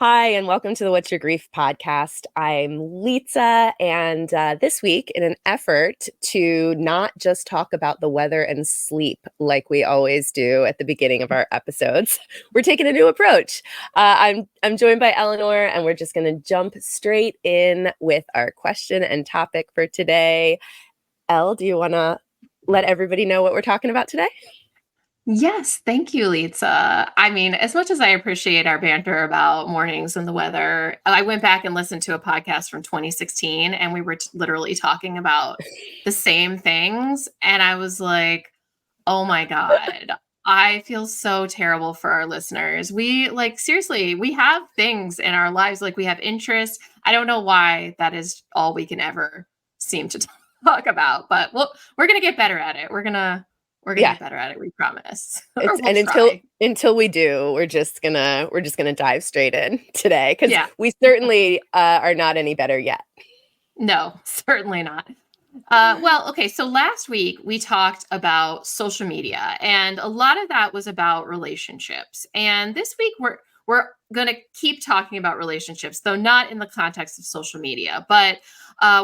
Hi, and welcome to the What's Your Grief podcast. I'm Lisa, and this week, in an effort to not just talk about the weather and sleep like we always do at the beginning of our episodes, we're taking a new approach. I'm joined by Eleanor, and we're just going to jump straight in with our question and topic for today. Elle, do you want to let everybody know what we're talking about today? Yes, thank you, Lisa. I mean, as much as I appreciate our banter about mornings and the weather, I went back and listened to a podcast from 2016 and we were literally talking about the same things. And I was like, oh my God, I feel so terrible for our listeners. Seriously, we have things in our lives, like we have interests. I don't know why that is all we can ever seem to talk about, but we're going to get better at it. We're gonna Yeah. get better at it, we promise. Or It's we'll and try. until we do, we're just gonna dive straight in today because Yeah. we certainly are not any better yet. No, certainly not. Okay, so last week we talked about social media, and a lot of that was about relationships. And this week we're going to keep talking about relationships, though not in the context of social media. But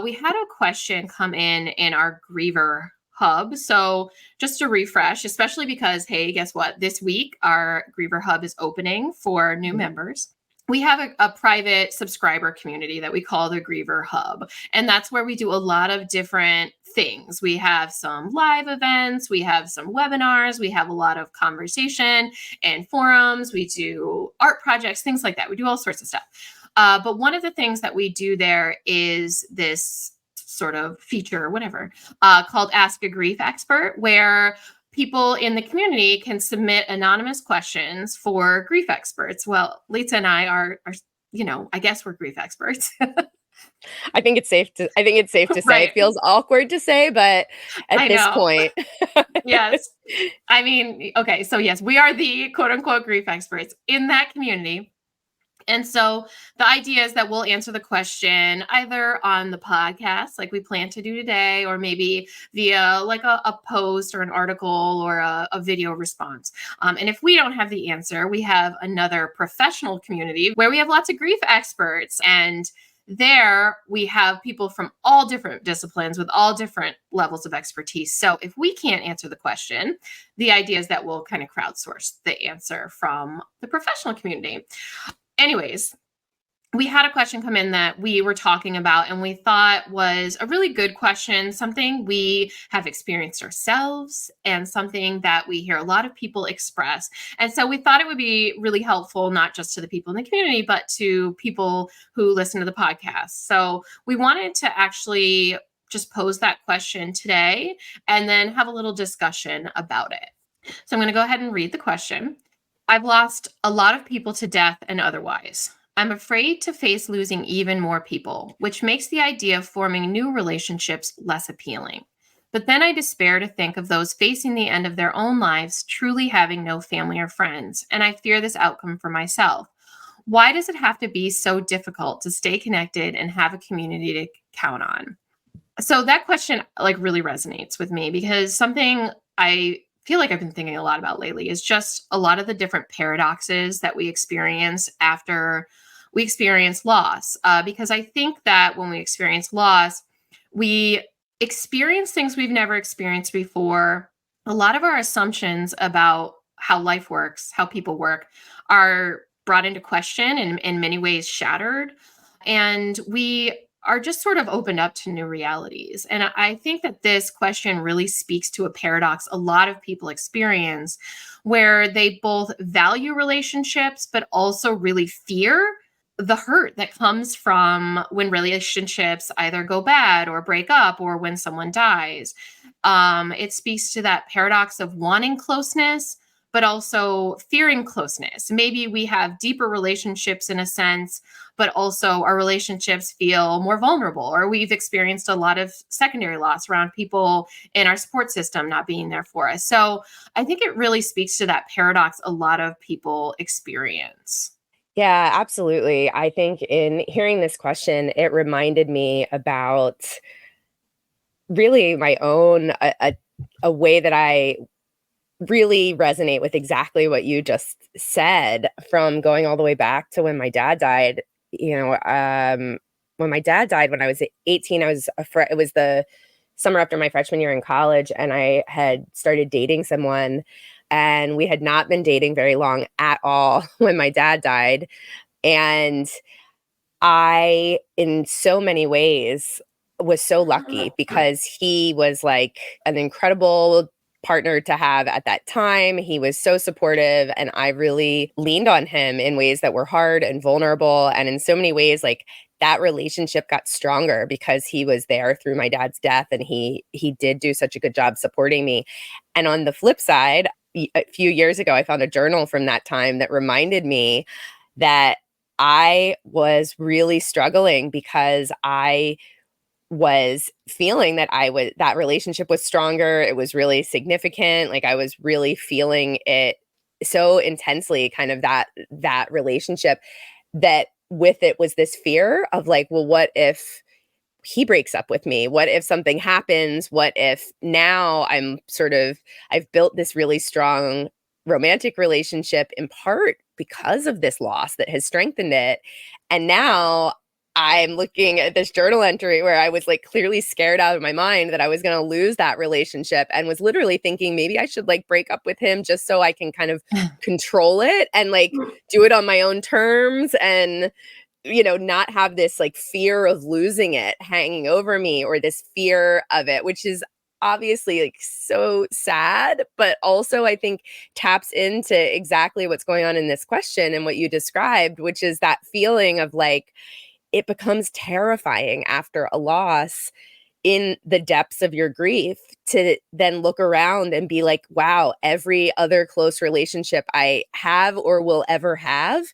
we had a question come in our Griever Hub. So just to refresh, especially because, hey, guess what? This week our Griever Hub is opening for new members. We have a private subscriber community that we call the Griever Hub. And that's where we do a lot of different things. We have some live events, we have some webinars, we have a lot of conversation and forums, we do art projects, things like that. We do all sorts of stuff. But one of the things that we do there is this sort of feature, whatever, called Ask a Grief Expert, where people in the community can submit anonymous questions for grief experts. Well, Lisa and I are I guess we're grief experts. I think it's safe to say. It Right. feels awkward to say, but at I this know. point, Yes. I mean, okay, so yes, we are the quote unquote grief experts in that community. And so the idea is that we'll answer the question either on the podcast, like we plan to do today, or maybe via like a post or an article or a video response. And if we don't have the answer, we have another professional community where we have lots of grief experts. And there we have people from all different disciplines with all different levels of expertise. So if we can't answer the question, the idea is that we'll kind of crowdsource the answer from the professional community. Anyways, we had a question come in that we were talking about and we thought was a really good question, something we have experienced ourselves and something that we hear a lot of people express. And so we thought it would be really helpful, not just to the people in the community, but to people who listen to the podcast. So we wanted to actually just pose that question today and then have a little discussion about it. So I'm going to go ahead and read the question. I've lost a lot of people to death and otherwise. I'm afraid to face losing even more people, which makes the idea of forming new relationships less appealing. But then I despair to think of those facing the end of their own lives truly having no family or friends, and I fear this outcome for myself. Why does it have to be so difficult to stay connected and have a community to count on? So that question really resonates with me because something I feel like I've been thinking a lot about lately is just a lot of the different paradoxes that we experience after we experience loss. Because I think that when we experience loss, we experience things we've never experienced before. A lot of our assumptions about how life works, how people work, are brought into question and in many ways shattered. And we are just sort of opened up to new realities. And I think that this question really speaks to a paradox a lot of people experience where they both value relationships, but also really fear the hurt that comes from when relationships either go bad or break up or when someone dies. It speaks to that paradox of wanting closeness, but also fearing closeness. Maybe we have deeper relationships in a sense, but also our relationships feel more vulnerable, or we've experienced a lot of secondary loss around people in our support system not being there for us. So I think it really speaks to that paradox a lot of people experience. yeah, absolutely. I think in hearing this question, it reminded me about really my own a way that I really resonate with exactly what you just said, from going all the way back to when my dad died. When my dad died when I was 18, it was the summer after my freshman year in college, and I had started dating someone, and we had not been dating very long at all when my dad died. And I, in so many ways, was so lucky because he was like an incredible partner to have at that time. He was so supportive, and I really leaned on him in ways that were hard and vulnerable. And in so many ways, like, that relationship got stronger because he was there through my dad's death, and he did do such a good job supporting me. And on the flip side, a few years ago, I found a journal from that time that reminded me that I was really struggling because I was feeling that relationship was stronger. It was really significant. Like, I was really feeling it so intensely, kind of that relationship, that with it was this fear of like, well, what if he breaks up with me? What if something happens? What if now I've built this really strong romantic relationship in part because of this loss that has strengthened it. And now I'm looking at this journal entry where I was like clearly scared out of my mind that I was going to lose that relationship, and was literally thinking maybe I should like break up with him just so I can kind of control it and like do it on my own terms, and not have this like fear of losing it hanging over me, or this fear of it, which is obviously like so sad, but also I think taps into exactly what's going on in this question and what you described, which is that feeling of like, it becomes terrifying after a loss, in the depths of your grief, to then look around and be like, wow, every other close relationship I have or will ever have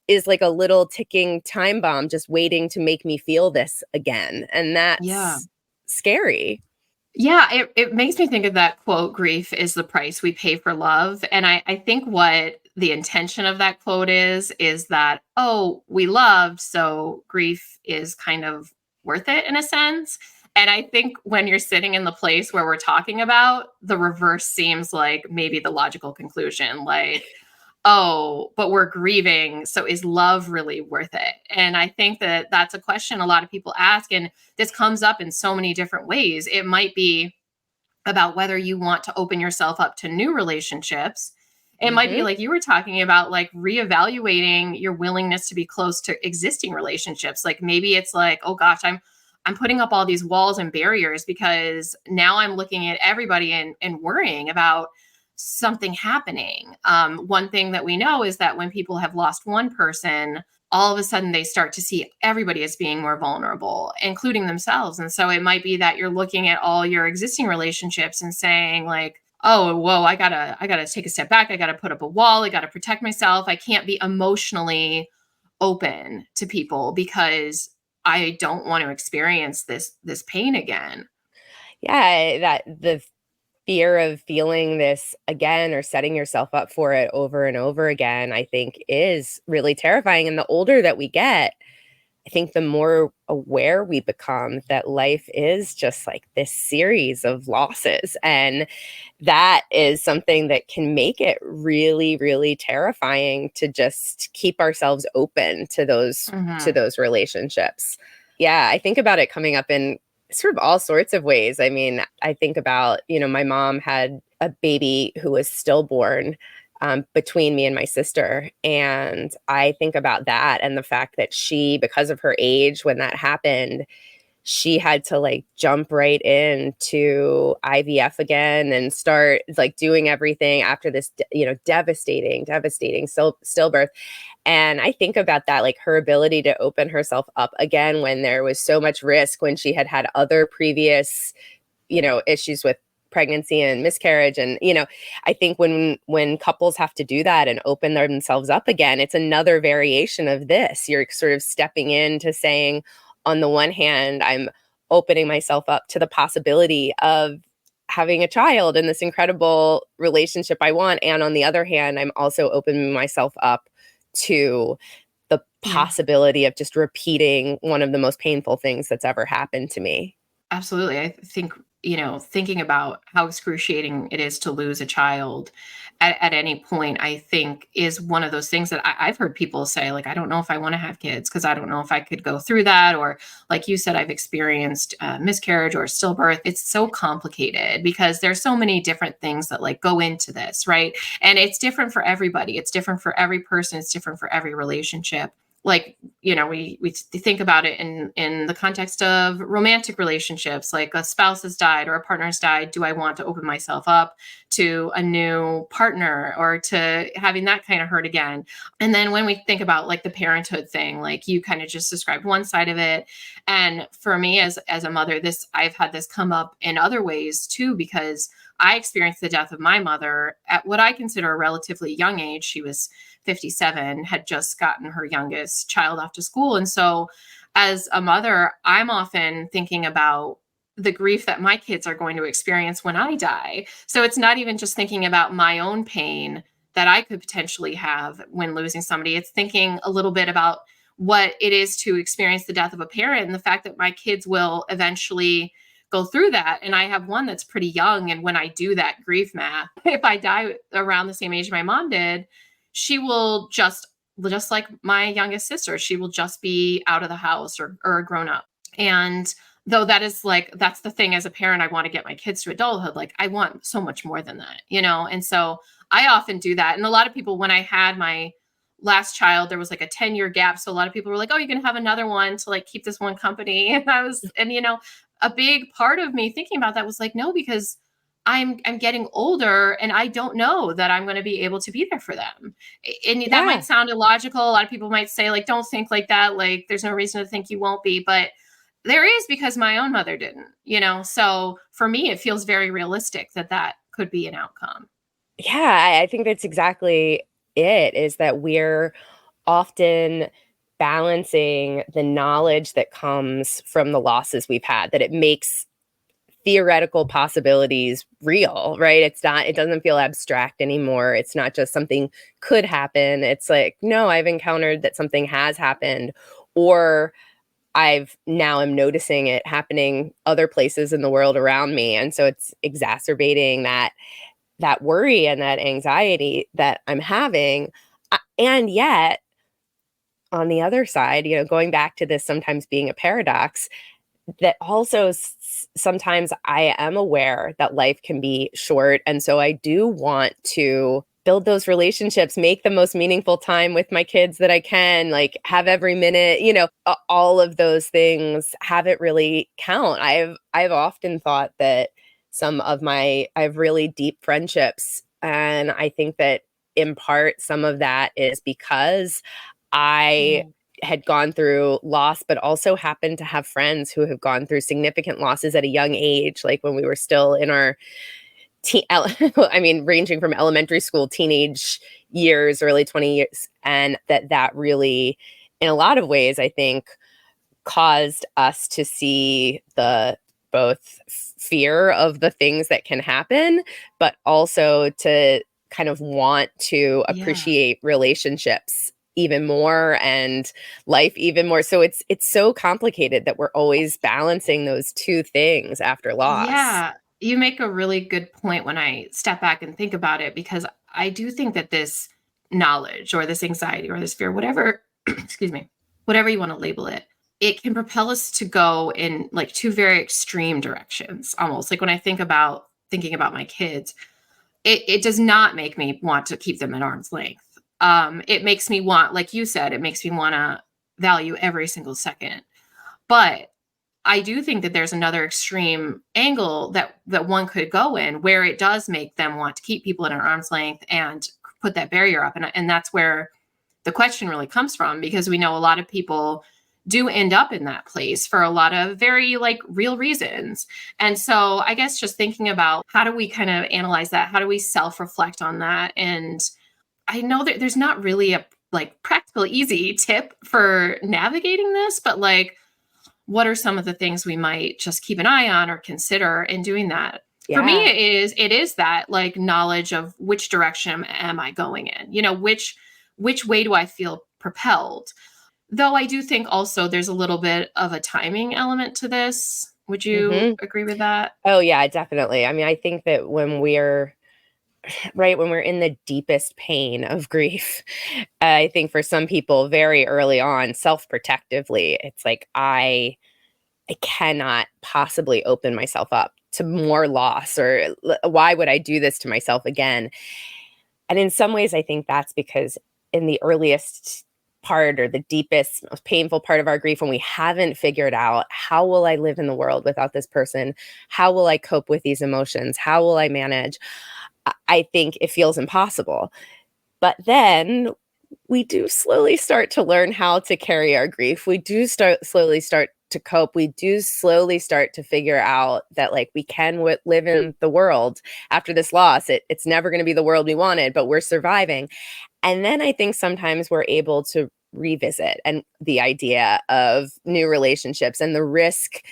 is like a little ticking time bomb just waiting to make me feel this again. And Yeah. that's scary. Yeah, it makes me think of that quote, grief is the price we pay for love. And I think what the intention of that quote is that, oh, we loved, so grief is kind of worth it in a sense. And I think when you're sitting in the place where we're talking about, the reverse seems like maybe the logical conclusion. Like, oh, but we're grieving. So is love really worth it? And I think that that's a question a lot of people ask. And this comes up in so many different ways. It might be about whether you want to open yourself up to new relationships. It might be Hmm. like you were talking about, like reevaluating your willingness to be close to existing relationships. Like maybe it's like, oh gosh, I'm putting up all these walls and barriers because now I'm looking at everybody and worrying about something happening. One thing that we know is that when people have lost one person, all of a sudden they start to see everybody as being more vulnerable, including themselves. And so it might be that you're looking at all your existing relationships and saying like, oh, whoa, I gotta take a step back. I gotta put up a wall. I gotta protect myself. I can't be emotionally open to people because I don't want to experience this pain again. Yeah, that the fear of feeling this again or setting yourself up for it over and over again, I think is really terrifying. And the older that we get, I think the more aware we become that life is just like this series of losses. And that is something that can make it really, really terrifying to just keep ourselves open to Mhm. those relationships. Yeah, I think about it coming up in sort of all sorts of ways. I mean, I think about, my mom had a baby who was stillborn, between me and my sister. And I think about that and the fact that she, because of her age when that happened, she had to like jump right into IVF again and start like doing everything after this, devastating stillbirth. And I think about that, like her ability to open herself up again when there was so much risk, when she had had other previous, issues with pregnancy and miscarriage. And, I think when couples have to do that and open themselves up again, it's another variation of this. You're sort of stepping into saying, on the one hand, I'm opening myself up to the possibility of having a child and this incredible relationship I want. And on the other hand, I'm also opening myself up to the Yeah. possibility of just repeating one of the most painful things that's ever happened to me. Absolutely. I think thinking about how excruciating it is to lose a child at any point, I think is one of those things that I've heard people say, like, I don't know if I want to have kids because I don't know if I could go through that. Or like you said, I've experienced miscarriage or stillbirth. It's so complicated because there's so many different things that like go into this, right? And it's different for everybody. It's different for every person. It's different for every relationship. Like, we think about it in the context of romantic relationships, like a spouse has died or a partner has died. Do I want to open myself up to a new partner or to having that kind of hurt again? And then when we think about like the parenthood thing, like you kind of just described one side of it. And for me as a mother, I've had this come up in other ways too, because I experienced the death of my mother at what I consider a relatively young age. She was 57, had just gotten her youngest child off to school. And so as a mother, I'm often thinking about the grief that my kids are going to experience when I die. So it's not even just thinking about my own pain that I could potentially have when losing somebody. It's thinking a little bit about what it is to experience the death of a parent and the fact that my kids will eventually go through that. And I have one that's pretty young. And when I do that grief math, if I die around the same age my mom did, she will just like my youngest sister, she will just be out of the house or grown up. And though that's the thing as a parent, I want to get my kids to adulthood. Like I want so much more than that, And so I often do that. And a lot of people, when I had my last child, there was like a 10-year gap. So a lot of people were like, oh, you can have another one to like keep this one company. And a big part of me thinking about that was like, no, because I'm getting older and I don't know that I'm going to be able to be there for them. And that Yeah. might sound illogical. A lot of people might say like, don't think like that. Like there's no reason to think you won't be, but there is, because my own mother didn't, So for me, it feels very realistic that could be an outcome. Yeah, I think that's exactly it, is that we're often balancing the knowledge that comes from the losses we've had, that it makes theoretical possibilities real, right? It doesn't feel abstract anymore. It's not just something could happen. It's like, no, I've encountered that something has happened, or I'm noticing it happening other places in the world around me. And so it's exacerbating that worry and that anxiety that I'm having. And yet, on the other side, going back to this sometimes being a paradox, that also sometimes I am aware that life can be short. And so I do want to build those relationships, make the most meaningful time with my kids that I can, like have every minute, all of those things have it really count. I've often thought that I have really deep friendships. And I think that in part, some of that is because I had gone through loss, but also happened to have friends who have gone through significant losses at a young age, like when we were still in our ranging from elementary school, teenage years, early 20 years. And that really, in a lot of ways, I think, caused us to see the both fear of the things that can happen, but also to kind of want to appreciate relationships even more and life even more. So it's so complicated that we're always balancing those two things after loss. Yeah, you make a really good point when I step back and think about it, because I do think that this knowledge or this anxiety or this fear, whatever, excuse me, whatever you want to label it, it can propel us to go in like two very extreme directions. Almost like when I thinking about my kids, it does not make me want to keep them at arm's length. It makes me want, like you said, it makes me want to value every single second. But I do think that there's another extreme angle that one could go in, where it does make them want to keep people at an arm's length and put that barrier up. And that's where the question really comes from, because we know a lot of people do end up in that place for a lot of very like real reasons. And so I guess just thinking about how do we kind of analyze that? How do we self-reflect on that? And I know that there's not really a like practical, easy tip for navigating this, but like, what are some of the things we might just keep an eye on or consider in doing that? Yeah. For me, it is that like knowledge of which direction am I going in? Which way do I feel propelled? Though I do think also there's a little bit of a timing element to this. Would you Hmm. agree with that? Oh, yeah, definitely. I mean, I think that when we're right, when we're in the deepest pain of grief, I think for some people very early on, self-protectively, it's like I cannot possibly open myself up to more loss, or why would I do this to myself again? And in some ways, I think that's because in the earliest part, or the deepest, most painful part of our grief, when we haven't figured out, how will I live in the world without this person? How will I cope with these emotions? How will I manage? I think it feels impossible. But then we do slowly start to learn how to carry our grief. We do slowly start to cope. We do slowly start to figure out that, like, we can live in the world after this loss. It's never going to be the world we wanted, but we're surviving. And then I think sometimes we're able to revisit and the idea of new relationships, and the risk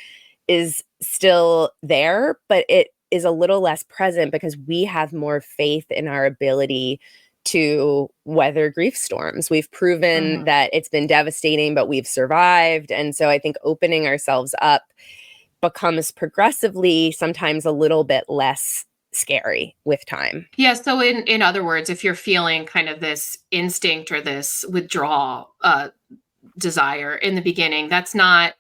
is still there, but it is a little less present because we have more faith in our ability to weather grief storms. We've proven Mhm. that it's been devastating, but we've survived. And so I think opening ourselves up becomes progressively sometimes a little bit less scary with time. Yeah, so in other words, if you're feeling kind of this instinct or this withdrawal desire in the beginning, that's not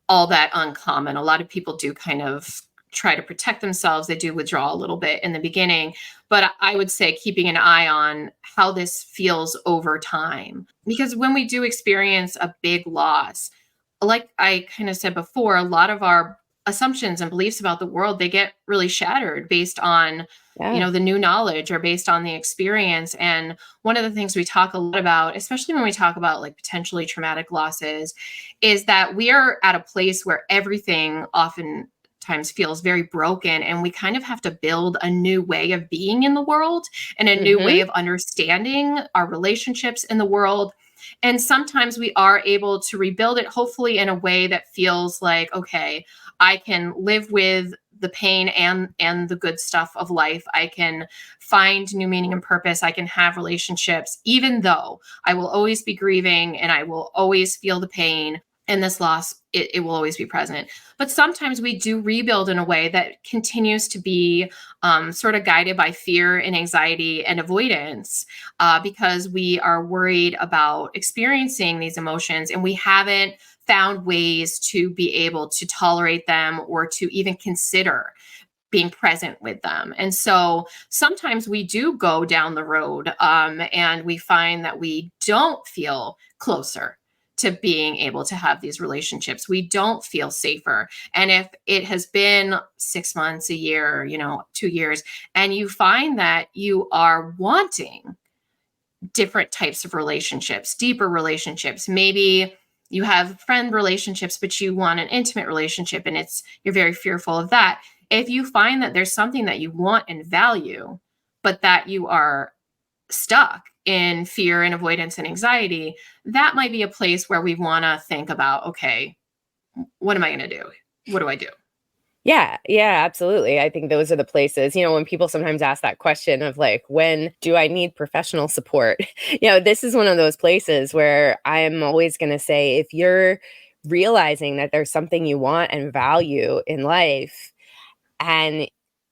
all that uncommon. A lot of people do kind of try to protect themselves. They do withdraw a little bit in the beginning, but I would say keeping an eye on how this feels over time. Because when we do experience a big loss, like I kind of said before, a lot of our assumptions and beliefs about the world, they get really shattered based on, Yeah. the new knowledge or based on the experience. And one of the things we talk a lot about, especially when we talk about like potentially traumatic losses, is that we are at a place where everything oftentimes feels very broken, and we kind of have to build a new way of being in the world and a new way Hmm. of understanding our relationships in the world. And sometimes we are able to rebuild it, hopefully in a way that feels like, okay, I can live with the pain and the good stuff of life. I can find new meaning and purpose. I can have relationships, even though I will always be grieving and I will always feel the pain, and this loss, it will always be present. But sometimes we do rebuild in a way that continues to be sort of guided by fear and anxiety and avoidance, because we are worried about experiencing these emotions and we haven't found ways to be able to tolerate them or to even consider being present with them. And so sometimes we do go down the road, and we find that we don't feel closer to being able to have these relationships. We don't feel safer. And if it has been 6 months, a year, 2 years, and you find that you are wanting different types of relationships, deeper relationships, maybe you have friend relationships, but you want an intimate relationship and you're very fearful of that. If you find that there's something that you want and value, but that you are stuck in fear and avoidance and anxiety, that might be a place where we want to think about, okay, what am I going to do? What do I do? Yeah, yeah, absolutely. I think those are the places, when people sometimes ask that question of like, when do I need professional support? This is one of those places where I am always going to say, if you're realizing that there's something you want and value in life, and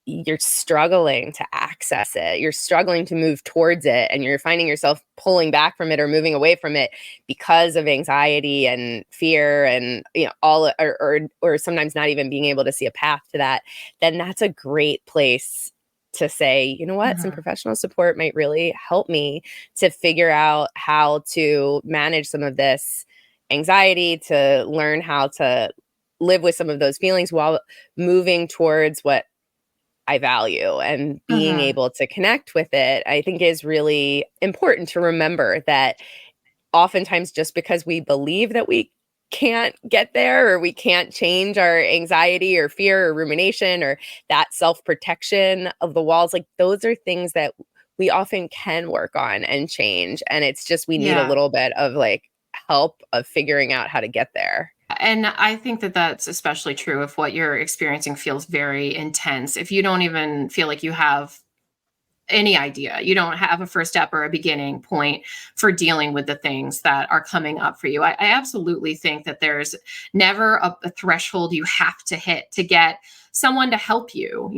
you're struggling to access it, you're struggling to move towards it, and you're finding yourself pulling back from it or moving away from it because of anxiety and fear, and all, or sometimes not even being able to see a path to that, then that's a great place to say, you know what, some Mhm. professional support might really help me to figure out how to manage some of this anxiety, to learn how to live with some of those feelings while moving towards what I value, and being Mhm. able to connect with it, I think is really important to remember that oftentimes just because we believe that we can't get there, or we can't change our anxiety or fear or rumination or that self-protection of the walls, like those are things that we often can work on and change. And it's just we need a Yeah. little bit of like help of figuring out how to get there. And I think that that's especially true if what you're experiencing feels very intense. If you don't even feel like you have any idea. You don't have a first step or a beginning point for dealing with the things that are coming up for you. I absolutely think that there's never a threshold you have to hit to get someone to help you,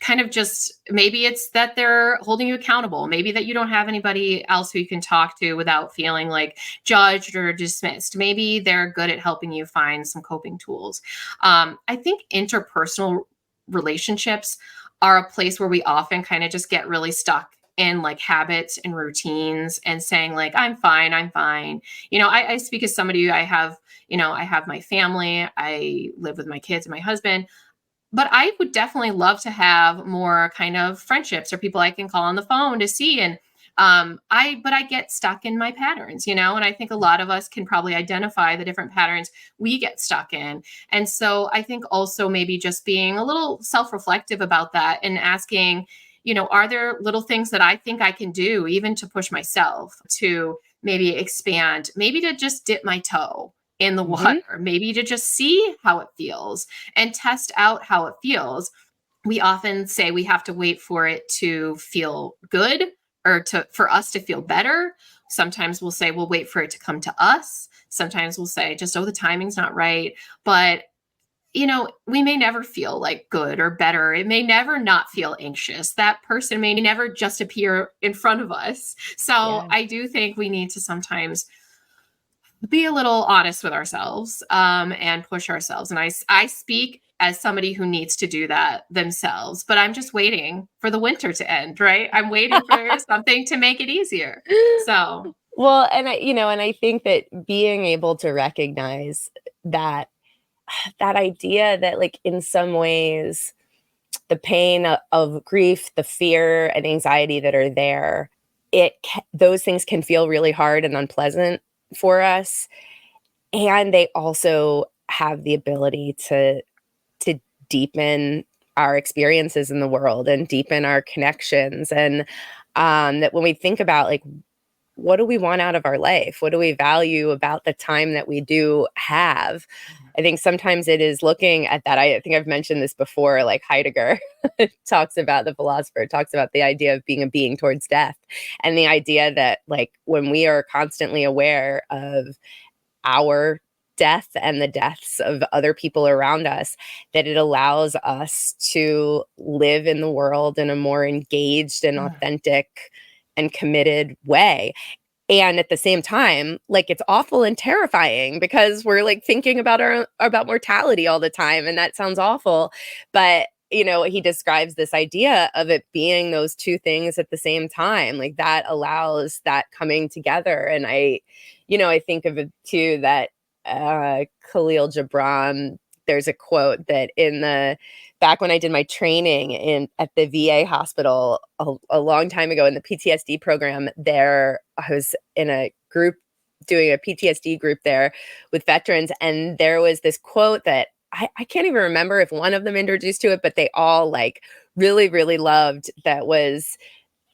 kind of just maybe it's that they're holding you accountable. Maybe that you don't have anybody else who you can talk to without feeling like judged or dismissed. Maybe they're good at helping you find some coping tools. I think interpersonal relationships are a place where we often kind of just get really stuck in like habits and routines and saying like, I'm fine, I'm fine. I speak as somebody, I have my family, I live with my kids and my husband, but I would definitely love to have more kind of friendships or people I can call on the phone to see. And I get stuck in my patterns, and I think a lot of us can probably identify the different patterns we get stuck in. And so I think also maybe just being a little self-reflective about that and asking, are there little things that I think I can do even to push myself to maybe expand, maybe to just dip my toe in the Mhm. water, maybe to just see how it feels and test out how it feels. We often say we have to wait for it to feel good or for us to feel better. Sometimes we'll say we'll wait for it to come to us. Sometimes we'll say just, oh, the timing's not right. But we may never feel like good or better. It may never not feel anxious. That person may never just appear in front of us. So Yeah. I do think we need to sometimes be a little honest with ourselves, and push ourselves. And I speak as somebody who needs to do that themselves, but I'm just waiting for the winter to end, right? I'm waiting for something to make it easier. So, Well, and I think that being able to recognize that that idea that like in some ways the pain of grief, the fear and anxiety that are there, those things can feel really hard and unpleasant for us, and they also have the ability to deepen our experiences in the world and deepen our connections. And that when we think about like what do we want out of our life? What do we value about the time that we do have? I think sometimes it is looking at that. I think I've mentioned this before, like Heidegger the philosopher talks about the idea of being a being towards death, and the idea that like when we are constantly aware of our death and the deaths of other people around us, that it allows us to live in the world in a more engaged and mm, authentic and committed way. And at the same time, like it's awful and terrifying because we're like thinking about mortality all the time, and that sounds awful. But he describes this idea of it being those two things at the same time, like that allows that coming together. And I think of it too that Khalil Gibran, there's a quote that in the back when I did my training in at the VA hospital a long time ago in the PTSD program, there I was in a group doing a PTSD group there with veterans, and there was this quote that I can't even remember if one of them introduced to it, but they all like really, really loved, that was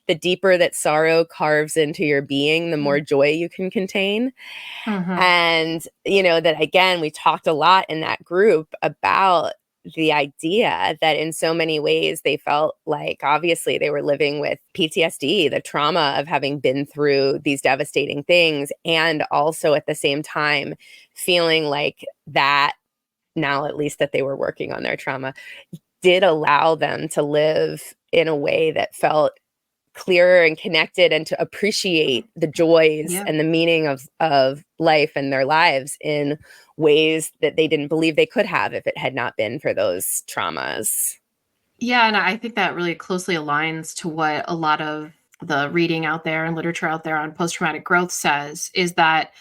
the deeper that sorrow carves into your being, the more joy you can contain. mhm. And, that again, we talked a lot in that group about the idea that in so many ways they felt like obviously they were living with PTSD, the trauma of having been through these devastating things, and also at the same time feeling like that now, at least that they were working on their trauma, did allow them to live in a way that felt clearer and connected, and to appreciate the joys Yeah. and the meaning of life and their lives in ways that they didn't believe they could have if it had not been for those traumas. Yeah, and I think that really closely aligns to what a lot of the reading out there and literature out there on post-traumatic growth says, is that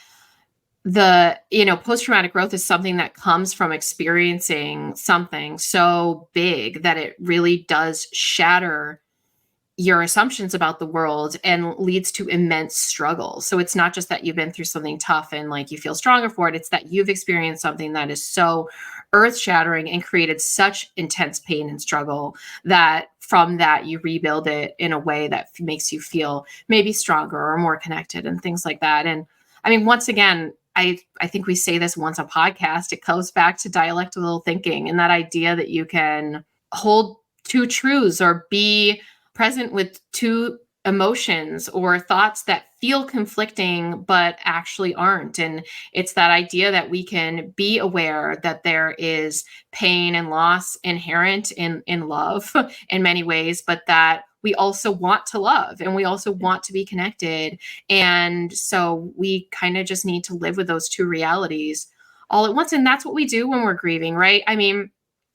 post-traumatic growth is something that comes from experiencing something so big that it really does shatter your assumptions about the world and leads to immense struggle. So it's not just that you've been through something tough and like you feel stronger for it. It's that you've experienced something that is so earth shattering and created such intense pain and struggle that from that you rebuild it in a way that makes you feel maybe stronger or more connected and things like that. And I mean, once again, I think we say this once a podcast, it goes back to dialectical thinking and that idea that you can hold two truths or be present with two emotions or thoughts that feel conflicting but actually aren't. And it's that idea that we can be aware that there is pain and loss inherent in love in many ways, but that we also want to love and we also want to be connected. And so we kind of just need to live with those two realities all at once. And that's what we do when we're grieving, right? I mean,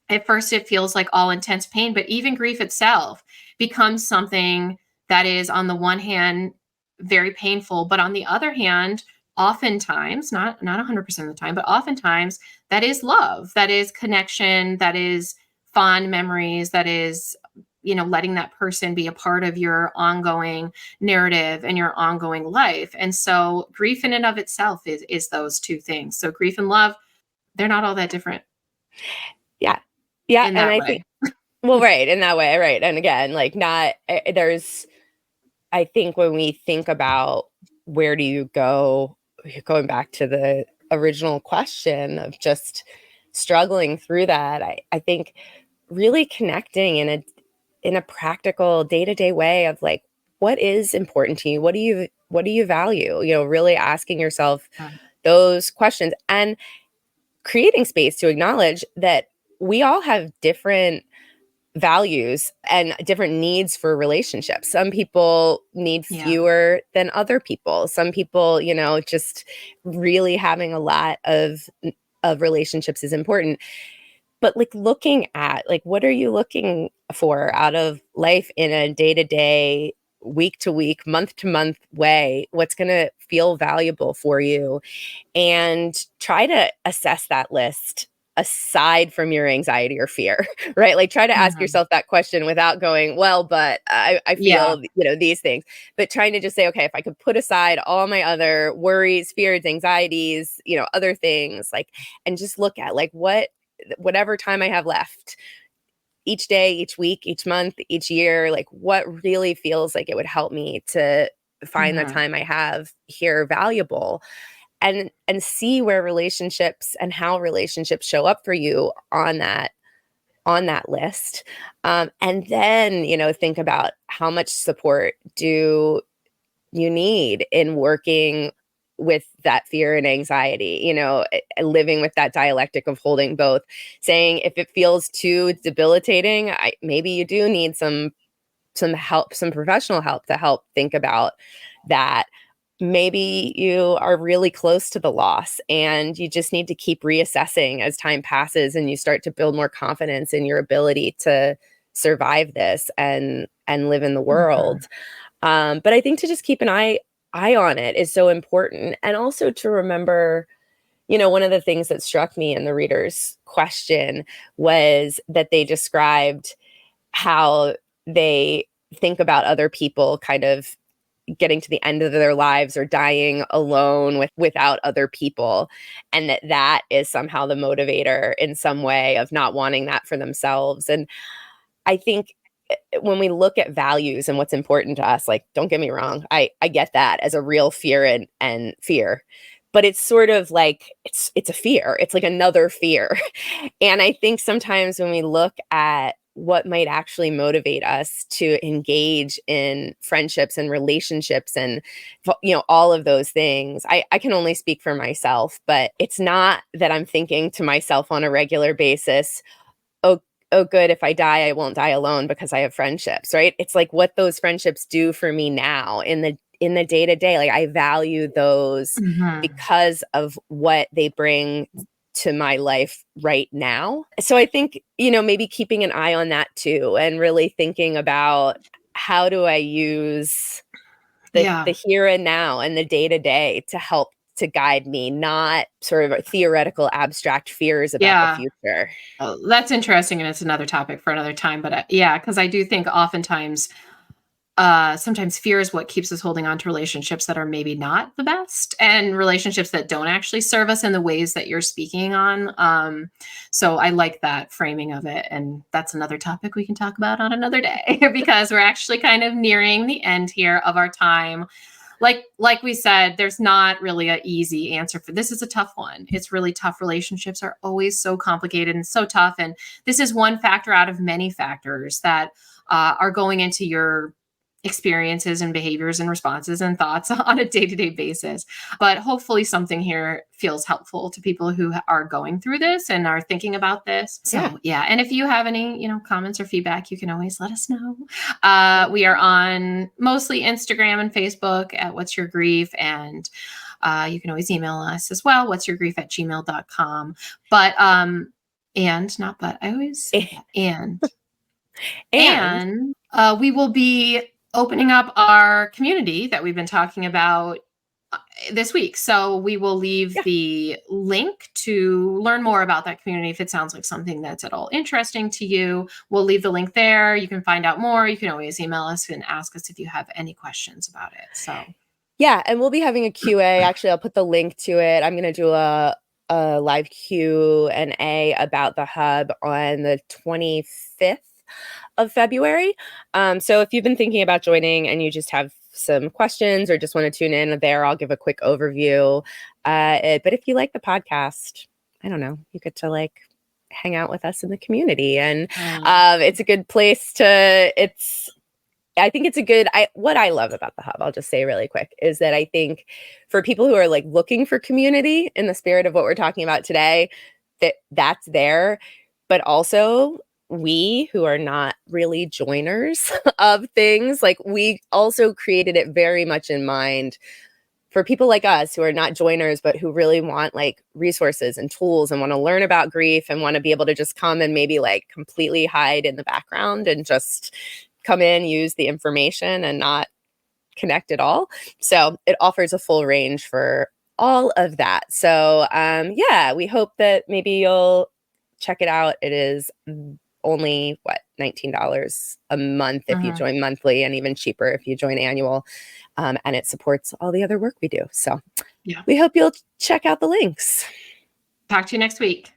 at first it feels like all intense pain, but even grief itself becomes something that is, on the one hand, very painful, but on the other hand, oftentimes, not 100% of the time, but oftentimes that is love, that is connection, that is fond memories, that is, letting that person be a part of your ongoing narrative and your ongoing life. And so grief in and of itself is those two things. So grief and love, they're not all that different. Yeah. Yeah. In And that I way. think, well, right. In that way. Right. And again, like I think when we think about where do you go, going back to the original question of just struggling through that, I think really connecting in a practical day-to-day way of like, what is important to you? What do you value? Really asking yourself those questions and creating space to acknowledge that we all have different values and different needs for relationships. Some people need Yeah. fewer than other people. Some people, just really having a lot of relationships is important. But like looking at like what are you looking for out of life in a day-to-day, week-to-week, month-to-month way? What's going to feel valuable for you? And try to assess that list aside from your anxiety or fear, right? Like try to ask Mhm. yourself that question without going, well, but I Yeah. feel, these things, but trying to just say, okay, if I could put aside all my other worries, fears, anxieties, other things, like, and just look at like whatever time I have left each day, each week, each month, each year, like what really feels like it would help me to find the Mhm. time I have here valuable, and see where relationships and how relationships show up for you on that list, and then think about how much support do you need in working with that fear and anxiety, living with that dialectic of holding both, saying if it feels too debilitating, maybe you do need some help, some professional help to help think about that. Maybe you are really close to the loss and you just need to keep reassessing as time passes and you start to build more confidence in your ability to survive this and live in the Mhm. world. But I think to just keep an eye on it is so important. And also to remember, one of the things that struck me in the reader's question was that they described how they think about other people kind of getting to the end of their lives or dying alone without other people, and that is somehow the motivator in some way of not wanting that for themselves. And I think when we look at values and what's important to us, like, don't get me wrong, I get that as a real fear and fear, but it's sort of like it's a fear. It's like another fear. And I think sometimes when we look at what might actually motivate us to engage in friendships and relationships and all of those things, I can only speak for myself, but it's not that I'm thinking to myself on a regular basis, oh, oh, good, if I die, I won't die alone because I have friendships, right? It's like what those friendships do for me now in the day to day. Like I value those Mhm. because of what they bring to my life right now. So I think, maybe keeping an eye on that too, and really thinking about how do I use the Yeah. here and now and the day to day to help to guide me, not sort of theoretical abstract fears about the Yeah. future. Oh, that's interesting, and it's another topic for another time, but, yeah, because I do think oftentimes, sometimes fear is what keeps us holding on to relationships that are maybe not the best, and relationships that don't actually serve us in the ways that you're speaking on, so I like that framing of it, and that's another topic we can talk about on another day because we're actually kind of nearing the end here of our time. Like we said, there's not really an easy answer for this. Is a tough one. It's really tough. Relationships are always so complicated and so tough, and this is one factor out of many factors that are going into your experiences and behaviors and responses and thoughts on a day-to-day basis. But hopefully something here feels helpful to people who are going through this and are thinking about this. So yeah, and if you have any, comments or feedback, you can always let us know. We are on mostly Instagram and Facebook at What's Your Grief, and you can always email us as well, what'syourgrief@gmail.com. But I always say that. And we will be opening up our community that we've been talking about this week. So we will leave the link to learn more about that community if it sounds like something that's at all interesting to you. We'll leave the link there. You can find out more. You can always email us and ask us if you have any questions about it. So yeah, and we'll be having a QA. Actually, I'll put the link to it. I'm going to do a live Q&A about the hub on the 25th of February. So if you've been thinking about joining and you just have some questions or just want to tune in there, I'll give a quick overview. But if you like the podcast, I don't know, you get to hang out with us in the community, and it's a good place to. I think it's a good. What I love about the hub, I'll just say really quick, is that I think for people who are looking for community in the spirit of what we're talking about today, that's there, but also we who are not really joiners of things, we also created it very much in mind for people like us who are not joiners, but who really want resources and tools and want to learn about grief and want to be able to just come and maybe completely hide in the background and just come in, use the information and not connect at all. So it offers a full range for all of that. So we hope that maybe you'll check it out. It is only $19 a month if you join monthly, and even cheaper if you join annual. And it supports all the other work we do. So we hope you'll check out the links. Talk to you next week.